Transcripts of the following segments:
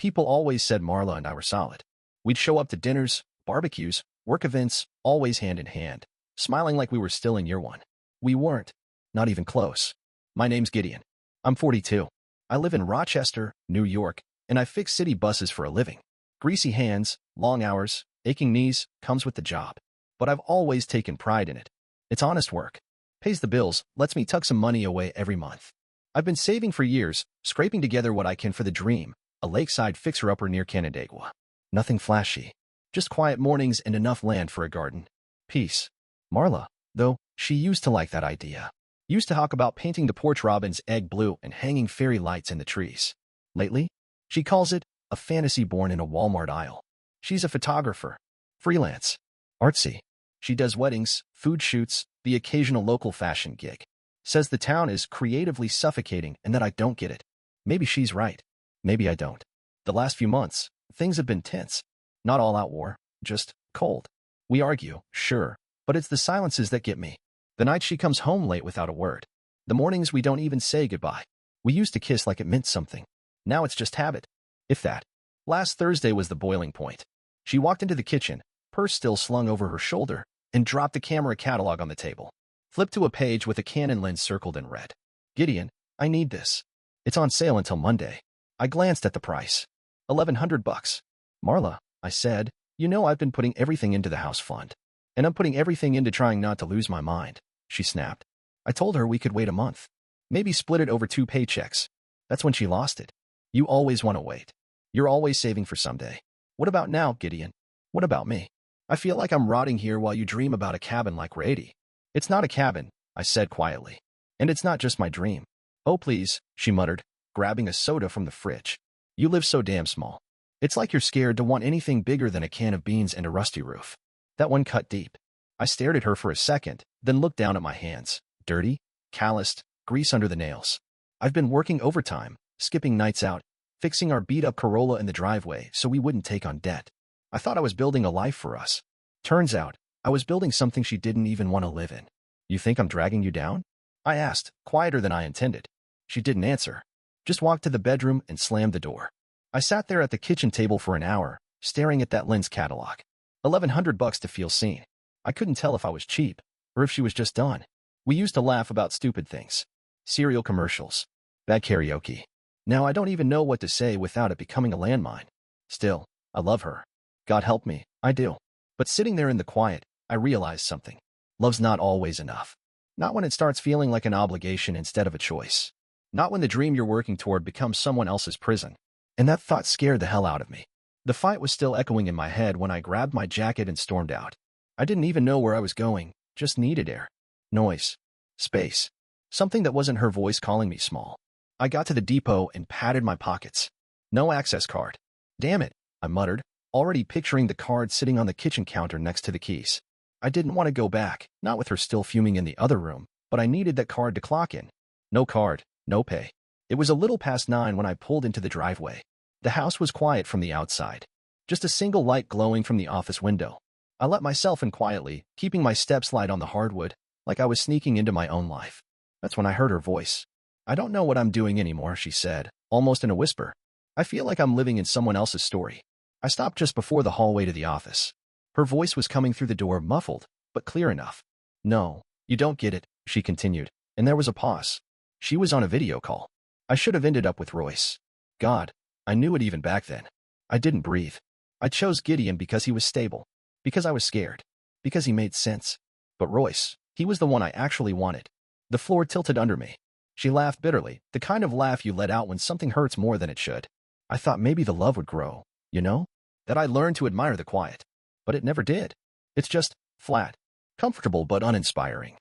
People always said Marla and I were solid. We'd show up to dinners, barbecues, work events, always hand in hand, smiling like we were still in year one. We weren't. Not even close. My name's Gideon. I'm 42. I live in Rochester, New York, and I fix city buses for a living. Greasy hands, long hours, aching knees comes with the job. But I've always taken pride in it. It's honest work. Pays the bills, lets me tuck some money away every month. I've been saving for years, scraping together what I can for the dream, a lakeside fixer-upper near Canandaigua. Nothing flashy. Just quiet mornings and enough land for a garden. Peace. Marla, though, she used to like that idea. Used to talk about painting the porch robin's egg blue and hanging fairy lights in the trees. Lately, she calls it a fantasy born in a Walmart aisle. She's a photographer. Freelance. Artsy. She does weddings, food shoots, the occasional local fashion gig. Says the town is creatively suffocating and that I don't get it. Maybe she's right. Maybe I don't. The last few months, things have been tense. Not all out war, just cold. We argue, sure, but it's the silences that get me. The night she comes home late without a word. The mornings we don't even say goodbye. We used to kiss like it meant something. Now it's just habit. If that. Last Thursday was the boiling point. She walked into the kitchen, purse still slung over her shoulder, and dropped the camera catalog on the table. Flipped to a page with a Canon lens circled in red. Gideon, I need this. It's on sale until Monday. I glanced at the price. $1,100. Marla, I said, you know I've been putting everything into the house fund. And I'm putting everything into trying not to lose my mind. She snapped. I told her we could wait a month. Maybe split it over 2 paychecks. That's when she lost it. You always want to wait. You're always saving for someday. What about now, Gideon? What about me? I feel like I'm rotting here while you dream about a cabin like we're 80. It's not a cabin, I said quietly. And it's not just my dream. Oh, please, she muttered, grabbing a soda from the fridge. You live so damn small. It's like you're scared to want anything bigger than a can of beans and a rusty roof. That one cut deep. I stared at her for a second, then looked down at my hands. Dirty, calloused, grease under the nails. I've been working overtime, skipping nights out, fixing our beat-up Corolla in the driveway so we wouldn't take on debt. I thought I was building a life for us. Turns out, I was building something she didn't even want to live in. You think I'm dragging you down? I asked, quieter than I intended. She didn't answer. Just walked to the bedroom and slammed the door. I sat there at the kitchen table for an hour, staring at that lens catalog. $1,100 to feel seen. I couldn't tell if I was cheap, or if she was just done. We used to laugh about stupid things. Cereal commercials. Bad karaoke. Now I don't even know what to say without it becoming a landmine. Still, I love her. God help me, I do. But sitting there in the quiet, I realized something. Love's not always enough. Not when it starts feeling like an obligation instead of a choice. Not when the dream you're working toward becomes someone else's prison. And that thought scared the hell out of me. The fight was still echoing in my head when I grabbed my jacket and stormed out. I didn't even know where I was going, just needed air. Noise. Space. Something that wasn't her voice calling me small. I got to the depot and patted my pockets. No access card. Damn it, I muttered, already picturing the card sitting on the kitchen counter next to the keys. I didn't want to go back, not with her still fuming in the other room, but I needed that card to clock in. No card, no pay. It was a little past 9 when I pulled into the driveway. The house was quiet from the outside. Just a single light glowing from the office window. I let myself in quietly, keeping my steps light on the hardwood, like I was sneaking into my own life. That's when I heard her voice. I don't know what I'm doing anymore, she said, almost in a whisper. I feel like I'm living in someone else's story. I stopped just before the hallway to the office. Her voice was coming through the door, muffled, but clear enough. No, you don't get it, she continued, and there was a pause. She was on a video call. I should have ended up with Royce. God, I knew it even back then. I didn't breathe. I chose Gideon because he was stable. Because I was scared. Because he made sense. But Royce, he was the one I actually wanted. The floor tilted under me. She laughed bitterly, the kind of laugh you let out when something hurts more than it should. I thought maybe the love would grow, you know? That I'd learn to admire the quiet. But it never did. It's just flat, comfortable but uninspiring.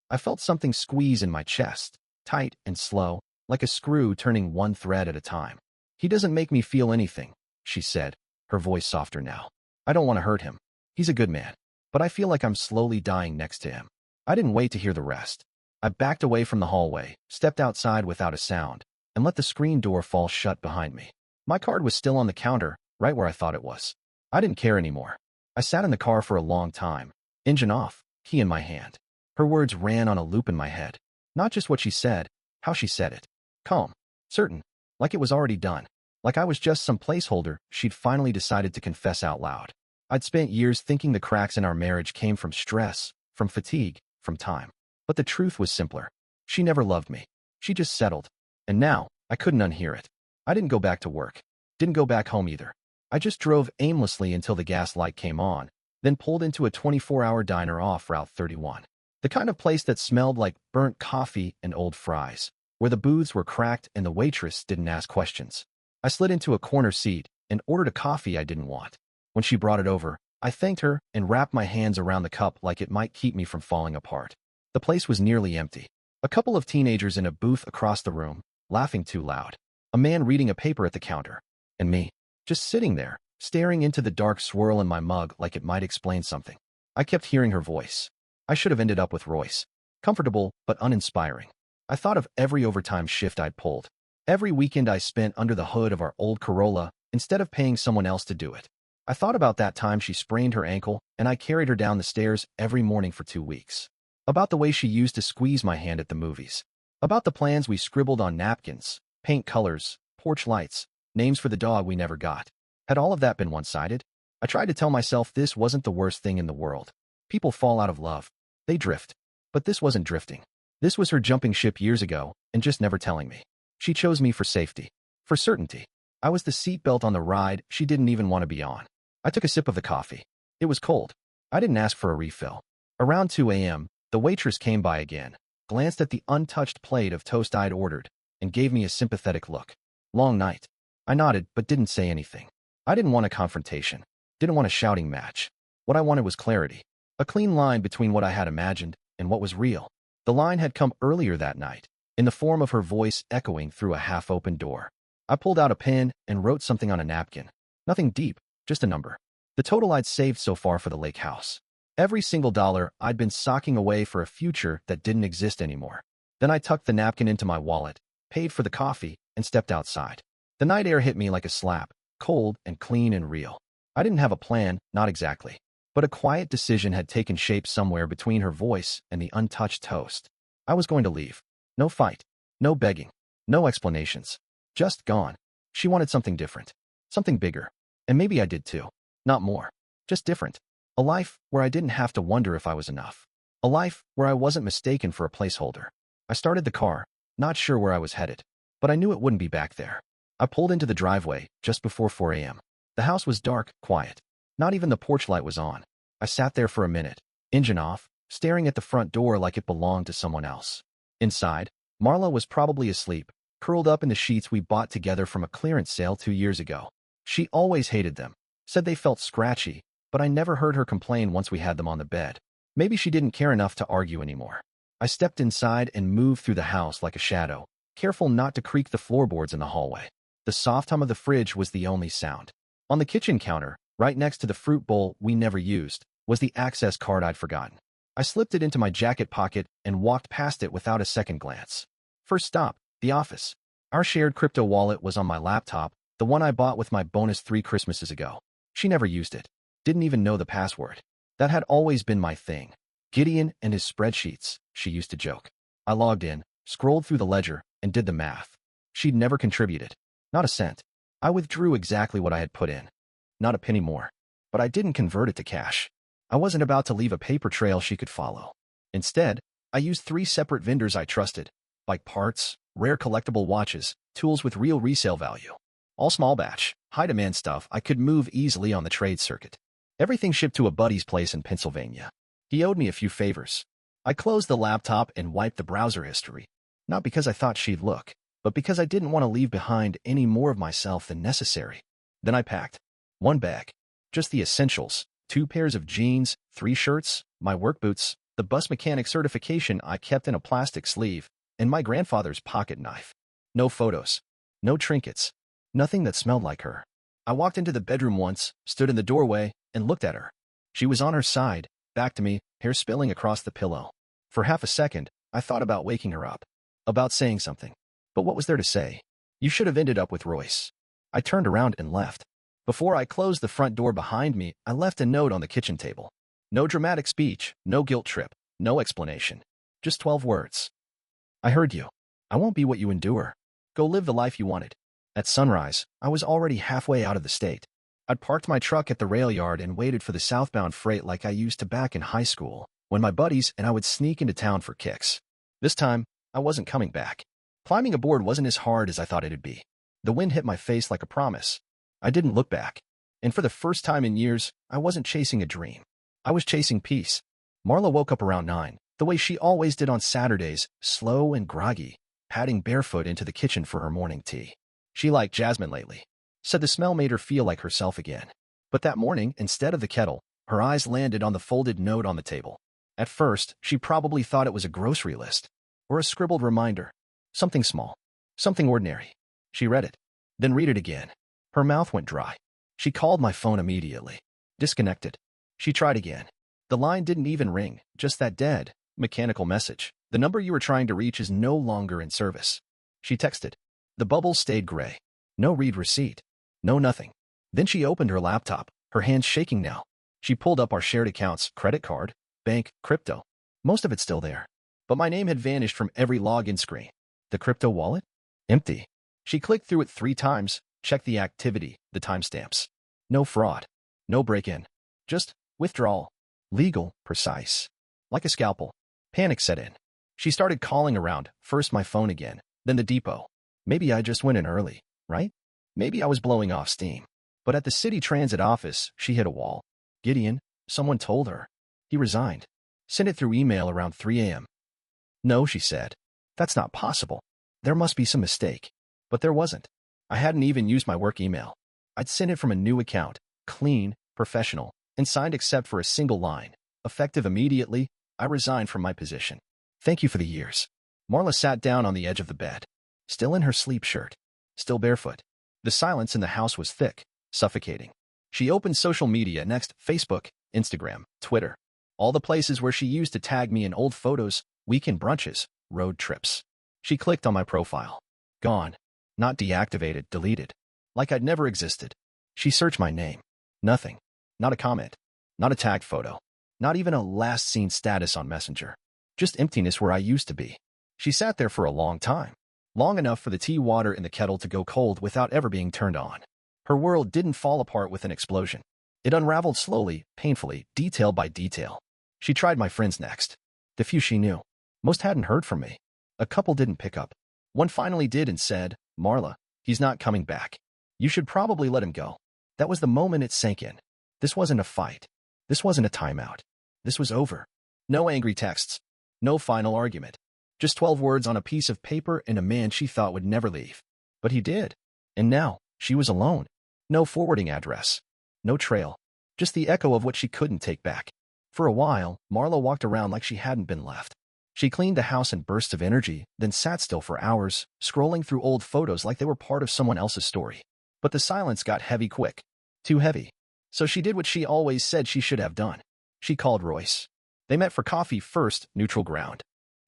I felt something squeeze in my chest, tight and slow, like a screw turning one thread at a time. He doesn't make me feel anything, she said, her voice softer now. I don't want to hurt him. He's a good man. But I feel like I'm slowly dying next to him. I didn't wait to hear the rest. I backed away from the hallway, stepped outside without a sound, and let the screen door fall shut behind me. My card was still on the counter, right where I thought it was. I didn't care anymore. I sat in the car for a long time, engine off, key in my hand. Her words ran on a loop in my head. Not just what she said, how she said it. Calm, certain, like it was already done. Like I was just some placeholder she'd finally decided to confess out loud. I'd spent years thinking the cracks in our marriage came from stress, from fatigue, from time. But the truth was simpler. She never loved me. She just settled. And now, I couldn't unhear it. I didn't go back to work. Didn't go back home either. I just drove aimlessly until the gas light came on, then pulled into a 24-hour diner off Route 31. The kind of place that smelled like burnt coffee and old fries, where the booths were cracked and the waitress didn't ask questions. I slid into a corner seat and ordered a coffee I didn't want. When she brought it over, I thanked her and wrapped my hands around the cup like it might keep me from falling apart. The place was nearly empty. A couple of teenagers in a booth across the room, laughing too loud. A man reading a paper at the counter. And me, just sitting there, staring into the dark swirl in my mug like it might explain something. I kept hearing her voice. I should have ended up with Royce. Comfortable, but uninspiring. I thought of every overtime shift I'd pulled. Every weekend I spent under the hood of our old Corolla instead of paying someone else to do it. I thought about that time she sprained her ankle and I carried her down the stairs every morning for 2 weeks. About the way she used to squeeze my hand at the movies. About the plans we scribbled on napkins, paint colors, porch lights, names for the dog we never got. Had all of that been one-sided? I tried to tell myself this wasn't the worst thing in the world. People fall out of love. They drift. But this wasn't drifting. This was her jumping ship years ago and just never telling me. She chose me for safety. For certainty. I was the seatbelt on the ride she didn't even want to be on. I took a sip of the coffee. It was cold. I didn't ask for a refill. Around 2 a.m., the waitress came by again, glanced at the untouched plate of toast I'd ordered, and gave me a sympathetic look. Long night. I nodded but didn't say anything. I didn't want a confrontation. Didn't want a shouting match. What I wanted was clarity. A clean line between what I had imagined and what was real. The line had come earlier that night, in the form of her voice echoing through a half-open door. I pulled out a pen and wrote something on a napkin. Nothing deep, just a number. The total I'd saved so far for the lake house. Every single dollar I'd been socking away for a future that didn't exist anymore. Then I tucked the napkin into my wallet, paid for the coffee, and stepped outside. The night air hit me like a slap, cold and clean and real. I didn't have a plan, not exactly. But a quiet decision had taken shape somewhere between her voice and the untouched toast. I was going to leave. No fight. No begging. No explanations. Just gone. She wanted something different. Something bigger. And maybe I did too. Not more. Just different. A life where I didn't have to wonder if I was enough. A life where I wasn't mistaken for a placeholder. I started the car, not sure where I was headed. But I knew it wouldn't be back there. I pulled into the driveway just before 4 a.m. The house was dark, quiet. Not even the porch light was on. I sat there for a minute, engine off, staring at the front door like it belonged to someone else. Inside, Marla was probably asleep, curled up in the sheets we bought together from a clearance sale 2 years ago. She always hated them, said they felt scratchy, but I never heard her complain once we had them on the bed. Maybe she didn't care enough to argue anymore. I stepped inside and moved through the house like a shadow, careful not to creak the floorboards in the hallway. The soft hum of the fridge was the only sound. On the kitchen counter, right next to the fruit bowl we never used, was the access card I'd forgotten. I slipped it into my jacket pocket and walked past it without a second glance. First stop, the office. Our shared crypto wallet was on my laptop, the one I bought with my bonus 3 Christmases ago. She never used it. Didn't even know the password. That had always been my thing. Gideon and his spreadsheets, she used to joke. I logged in, scrolled through the ledger, and did the math. She'd never contributed. Not a cent. I withdrew exactly what I had put in. Not a penny more. But I didn't convert it to cash. I wasn't about to leave a paper trail she could follow. Instead, I used 3 separate vendors I trusted, like parts, rare collectible watches, tools with real resale value. All small batch, high-demand stuff I could move easily on the trade circuit. Everything shipped to a buddy's place in Pennsylvania. He owed me a few favors. I closed the laptop and wiped the browser history. Not because I thought she'd look, but because I didn't want to leave behind any more of myself than necessary. Then I packed 1 bag. Just the essentials. 2 pairs of jeans, 3 shirts, my work boots, the bus mechanic certification I kept in a plastic sleeve, and my grandfather's pocket knife. No photos. No trinkets. Nothing that smelled like her. I walked into the bedroom once, stood in the doorway, and looked at her. She was on her side, back to me, hair spilling across the pillow. For half a second, I thought about waking her up. About saying something. But what was there to say? You should have ended up with Royce. I turned around and left. Before I closed the front door behind me, I left a note on the kitchen table. No dramatic speech, no guilt trip, no explanation. Just 12 words. I heard you. I won't be what you endure. Go live the life you wanted. At sunrise, I was already halfway out of the state. I'd parked my truck at the rail yard and waited for the southbound freight like I used to back in high school, when my buddies and I would sneak into town for kicks. This time, I wasn't coming back. Climbing aboard wasn't as hard as I thought it'd be. The wind hit my face like a promise. I didn't look back. And for the first time in years, I wasn't chasing a dream. I was chasing peace. Marla woke up around 9, the way she always did on Saturdays, slow and groggy, padding barefoot into the kitchen for her morning tea. She liked jasmine lately. Said the smell made her feel like herself again. But that morning, instead of the kettle, her eyes landed on the folded note on the table. At first, she probably thought it was a grocery list, or a scribbled reminder. Something small. Something ordinary. She read it. Then read it again. Her mouth went dry. She called my phone immediately. Disconnected. She tried again. The line didn't even ring, just that dead, mechanical message. The number you were trying to reach is no longer in service. She texted. The bubbles stayed gray. No read receipt. No nothing. Then she opened her laptop, her hands shaking now. She pulled up our shared accounts, credit card, bank, crypto. Most of it still there. But my name had vanished from every login screen. The crypto wallet? Empty. She clicked through it 3 times, checked the activity, the timestamps. No fraud. No break-in. Just withdrawal. Legal, precise. Like a scalpel. Panic set in. She started calling around, first my phone again, then the depot. Maybe I just went in early, right? Maybe I was blowing off steam. But at the city transit office, she hit a wall. Gideon, someone told her. He resigned. Sent it through email around 3 a.m. No, she said. That's not possible. There must be some mistake. But there wasn't. I hadn't even used my work email. I'd sent it from a new account, clean, professional, and signed except for a single line. Effective immediately, I resigned from my position. Thank you for the years. Marla sat down on the edge of the bed. Still in her sleep shirt. Still barefoot. The silence in the house was thick, suffocating. She opened social media next, Facebook, Instagram, Twitter. All the places where she used to tag me in old photos, weekend brunches, road trips. She clicked on my profile. Gone. Not deactivated, deleted. Like I'd never existed. She searched my name. Nothing. Not a comment. Not a tagged photo. Not even a last seen status on Messenger. Just emptiness where I used to be. She sat there for a long time. Long enough for the tea water in the kettle to go cold without ever being turned on. Her world didn't fall apart with an explosion. It unraveled slowly, painfully, detail by detail. She tried my friends next. The few she knew. Most hadn't heard from me. A couple didn't pick up. One finally did and said, Marla, he's not coming back. You should probably let him go. That was the moment it sank in. This wasn't a fight. This wasn't a timeout. This was over. No angry texts. No final argument. Just 12 words on a piece of paper and a man she thought would never leave. But he did. And now, she was alone. No forwarding address. No trail. Just the echo of what she couldn't take back. For a while, Marla walked around like she hadn't been left. She cleaned the house in bursts of energy, then sat still for hours, scrolling through old photos like they were part of someone else's story. But the silence got heavy quick. Too heavy. So she did what she always said she should have done. She called Royce. They met for coffee first, neutral ground.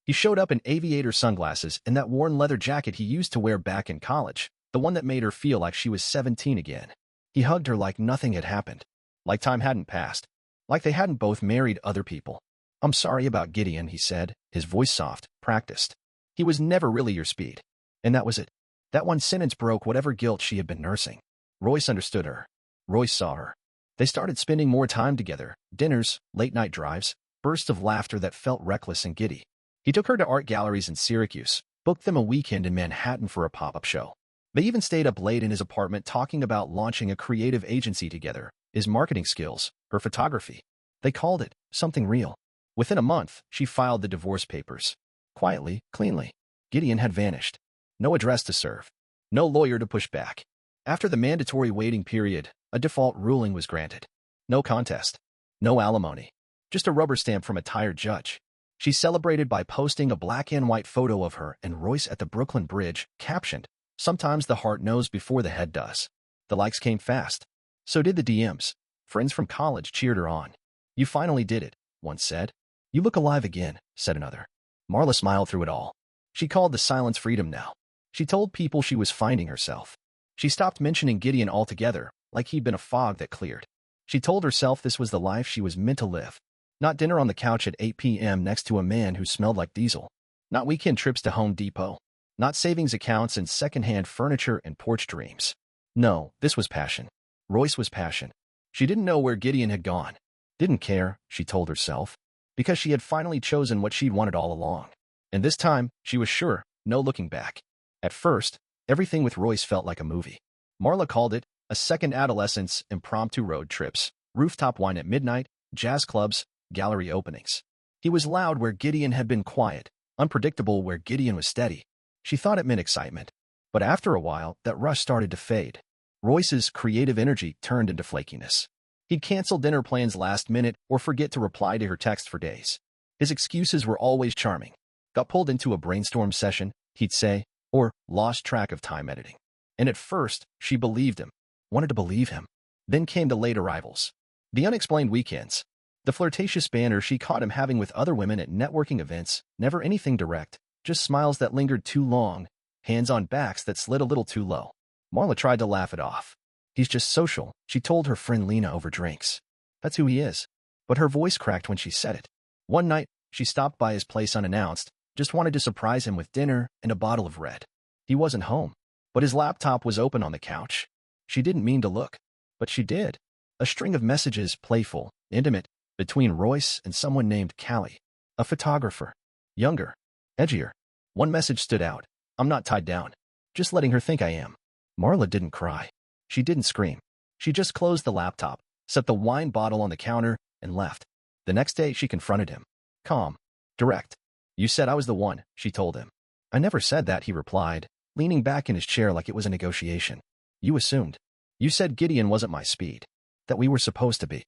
He showed up in aviator sunglasses and that worn leather jacket he used to wear back in college, the one that made her feel like she was 17 again. He hugged her like nothing had happened. Like time hadn't passed. Like they hadn't both married other people. I'm sorry about Gideon, he said, his voice soft, practiced. He was never really your speed. And that was it. That one sentence broke whatever guilt she had been nursing. Royce understood her. Royce saw her. They started spending more time together, dinners, late-night drives, bursts of laughter that felt reckless and giddy. He took her to art galleries in Syracuse, booked them a weekend in Manhattan for a pop-up show. They even stayed up late in his apartment talking about launching a creative agency together, his marketing skills, her photography. They called it something real. Within a month, she filed the divorce papers. Quietly, cleanly. Gideon had vanished. No address to serve. No lawyer to push back. After the mandatory waiting period, a default ruling was granted. No contest. No alimony. Just a rubber stamp from a tired judge. She celebrated by posting a black and white photo of her and Royce at the Brooklyn Bridge, captioned, "Sometimes the heart knows before the head does." The likes came fast. So did the DMs. Friends from college cheered her on. "You finally did it," one said. "You look alive again," said another. Marla smiled through it all. She called the silence freedom now. She told people she was finding herself. She stopped mentioning Gideon altogether, like he'd been a fog that cleared. She told herself this was the life she was meant to live. Not dinner on the couch at 8 p.m. next to a man who smelled like diesel. Not weekend trips to Home Depot. Not savings accounts and second-hand furniture and porch dreams. No, this was passion. Royce was passion. She didn't know where Gideon had gone. Didn't care, she told herself, because she had finally chosen what she'd wanted all along. And this time, she was sure, no looking back. At first, everything with Royce felt like a movie. Marla called it a second adolescence, impromptu road trips, rooftop wine at midnight, jazz clubs, gallery openings. He was loud where Gideon had been quiet, unpredictable where Gideon was steady. She thought it meant excitement. But after a while, that rush started to fade. Royce's creative energy turned into flakiness. He'd cancel dinner plans last minute or forget to reply to her text for days. His excuses were always charming. Got pulled into a brainstorm session, he'd say, or lost track of time editing. And at first, she believed him, wanted to believe him. Then came the late arrivals. The unexplained weekends. The flirtatious banter she caught him having with other women at networking events, never anything direct, just smiles that lingered too long, hands on backs that slid a little too low. Marla tried to laugh it off. He's just social, she told her friend Lena over drinks. That's who he is. But her voice cracked when she said it. One night, she stopped by his place unannounced, just wanted to surprise him with dinner and a bottle of red. He wasn't home, but his laptop was open on the couch. She didn't mean to look, but she did. A string of messages, playful, intimate, between Royce and someone named Callie, a photographer. Younger, edgier. One message stood out. I'm not tied down. Just letting her think I am. Marla didn't cry. She didn't scream. She just closed the laptop, set the wine bottle on the counter, and left. The next day, she confronted him. Calm. Direct. You said I was the one, she told him. I never said that, he replied, leaning back in his chair like it was a negotiation. You assumed. You said Gideon wasn't my speed. That we were supposed to be.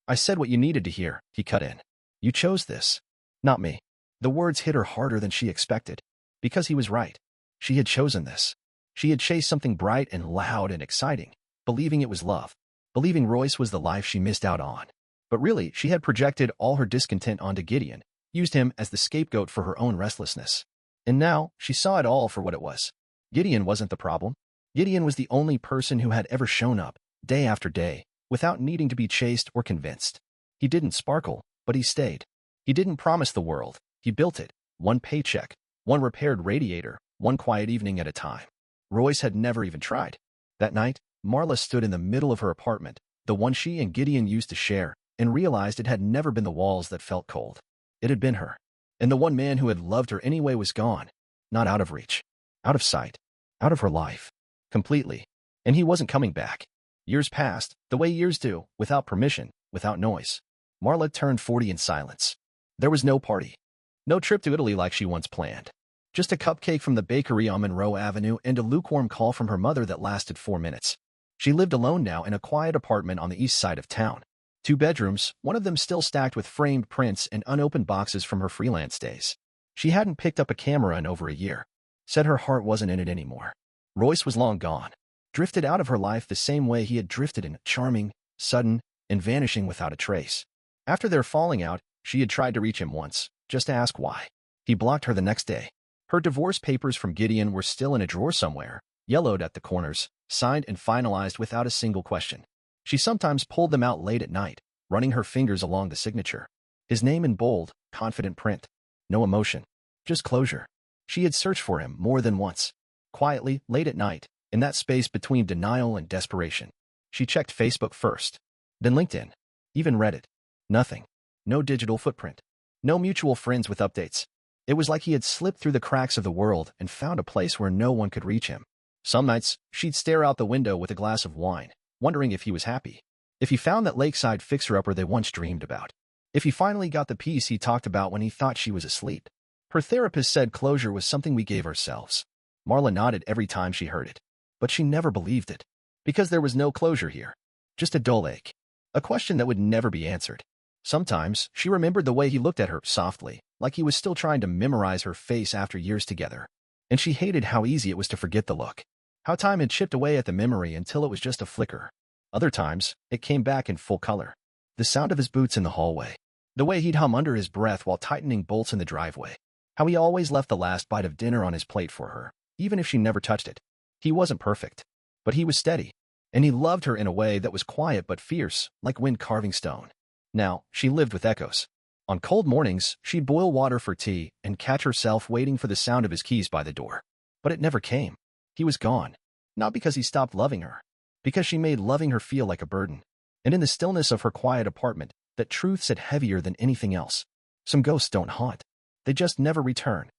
I said what you needed to hear, he cut in. You chose this. Not me. The words hit her harder than she expected. Because he was right. She had chosen this. She had chased something bright and loud and exciting, believing it was love, believing Royce was the life she missed out on. But really, she had projected all her discontent onto Gideon, used him as the scapegoat for her own restlessness. And now, she saw it all for what it was. Gideon wasn't the problem. Gideon was the only person who had ever shown up, day after day, without needing to be chased or convinced. He didn't sparkle, but he stayed. He didn't promise the world. He built it. One paycheck, one repaired radiator, one quiet evening at a time. Royce had never even tried. That night, Marla stood in the middle of her apartment, the one she and Gideon used to share, and realized it had never been the walls that felt cold. It had been her. And the one man who had loved her anyway was gone. Not out of reach. Out of sight. Out of her life. Completely. And he wasn't coming back. Years passed, the way years do, without permission, without noise. Marla turned 40 in silence. There was no party. No trip to Italy like she once planned. Just a cupcake from the bakery on Monroe Avenue and a lukewarm call from her mother that lasted 4 minutes. She lived alone now in a quiet apartment on the east side of town. 2 bedrooms, one of them still stacked with framed prints and unopened boxes from her freelance days. She hadn't picked up a camera in over a year. Said her heart wasn't in it anymore. Royce was long gone. Drifted out of her life the same way he had drifted in, charming, sudden, and vanishing without a trace. After their falling out, she had tried to reach him once, just to ask why. He blocked her the next day. Her divorce papers from Gideon were still in a drawer somewhere, yellowed at the corners, signed and finalized without a single question. She sometimes pulled them out late at night, running her fingers along the signature. His name in bold, confident print. No emotion. Just closure. She had searched for him more than once. Quietly, late at night, in that space between denial and desperation. She checked Facebook first, then LinkedIn, even Reddit. Nothing. No digital footprint. No mutual friends with updates. It was like he had slipped through the cracks of the world and found a place where no one could reach him. Some nights, she'd stare out the window with a glass of wine, wondering if he was happy. If he found that lakeside fixer-upper they once dreamed about. If he finally got the peace he talked about when he thought she was asleep. Her therapist said closure was something we gave ourselves. Marla nodded every time she heard it. But she never believed it. Because there was no closure here. Just a dull ache. A question that would never be answered. Sometimes, she remembered the way he looked at her softly, like he was still trying to memorize her face after years together. And she hated how easy it was to forget the look. How time had chipped away at the memory until it was just a flicker. Other times, it came back in full color. The sound of his boots in the hallway. The way he'd hum under his breath while tightening bolts in the driveway. How he always left the last bite of dinner on his plate for her, even if she never touched it. He wasn't perfect. But he was steady. And he loved her in a way that was quiet but fierce, like wind carving stone. Now, she lived with echoes. On cold mornings, she'd boil water for tea and catch herself waiting for the sound of his keys by the door. But it never came. He was gone. Not because he stopped loving her, because she made loving her feel like a burden. And in the stillness of her quiet apartment, that truth sat heavier than anything else. Some ghosts don't haunt. They just never return.